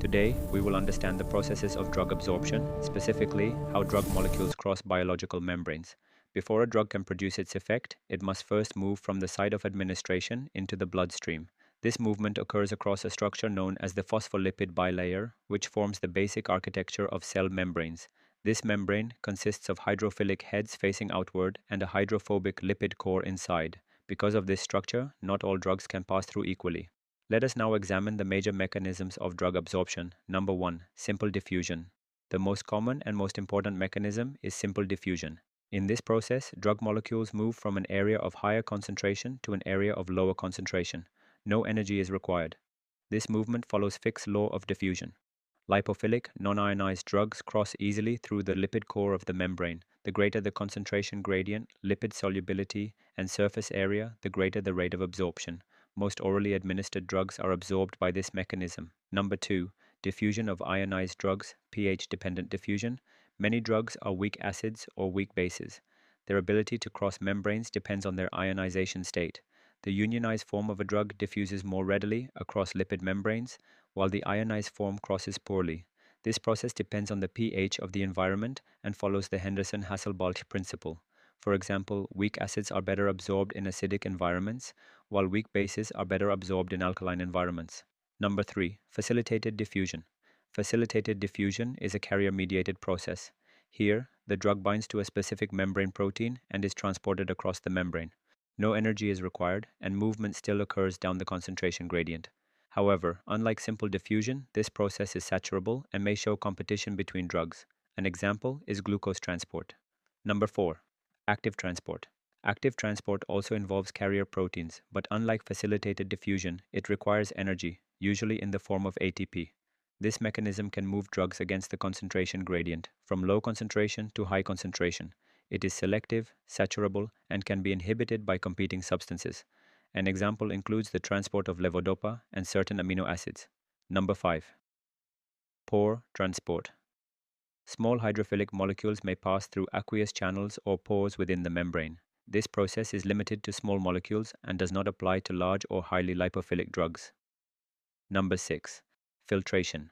Today, we will understand the processes of drug absorption, specifically how drug molecules cross biological membranes. Before a drug can produce its effect, it must first move from the site of administration into the bloodstream. This movement occurs across a structure known as the phospholipid bilayer, which forms the basic architecture of cell membranes. This membrane consists of hydrophilic heads facing outward and a hydrophobic lipid core inside. Because of this structure, not all drugs can pass through equally. Let us now examine the major mechanisms of drug absorption. Number 1. Simple diffusion. The most common and most important mechanism is simple diffusion. In this process, drug molecules move from an area of higher concentration to an area of lower concentration. No energy is required. This movement follows Fick's law of diffusion. Lipophilic, non-ionized drugs cross easily through the lipid core of the membrane. The greater the concentration gradient, lipid solubility, and surface area, the greater the rate of absorption. Most orally administered drugs are absorbed by this mechanism. Number 2. Diffusion of ionized drugs, pH-dependent diffusion. Many drugs are weak acids or weak bases. Their ability to cross membranes depends on their ionization state. The unionized form of a drug diffuses more readily across lipid membranes, while the ionized form crosses poorly. This process depends on the pH of the environment and follows the Henderson-Hasselbalch principle. For example, weak acids are better absorbed in acidic environments, while weak bases are better absorbed in alkaline environments. Number 3. Facilitated diffusion. Facilitated diffusion is a carrier-mediated process. Here, the drug binds to a specific membrane protein and is transported across the membrane. No energy is required, and movement still occurs down the concentration gradient. However, unlike simple diffusion, this process is saturable and may show competition between drugs. An example is glucose transport. Number 4. Active transport. Active transport also involves carrier proteins, but unlike facilitated diffusion, it requires energy, usually in the form of ATP. This mechanism can move drugs against the concentration gradient, from low concentration to high concentration. It is selective, saturable, and can be inhibited by competing substances. An example includes the transport of levodopa and certain amino acids. Number 5. Pore transport. Small hydrophilic molecules may pass through aqueous channels or pores within the membrane. This process is limited to small molecules and does not apply to large or highly lipophilic drugs. Number 6. Filtration.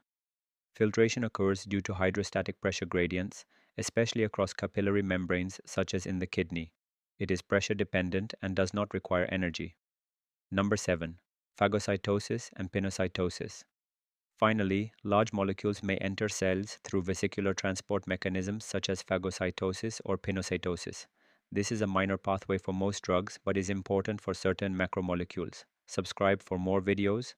Filtration occurs due to hydrostatic pressure gradients, especially across capillary membranes such as in the kidney. It is pressure dependent and does not require energy. Number 7. Phagocytosis and pinocytosis. Finally, large molecules may enter cells through vesicular transport mechanisms such as phagocytosis or pinocytosis. This is a minor pathway for most drugs but is important for certain macromolecules. Subscribe for more videos.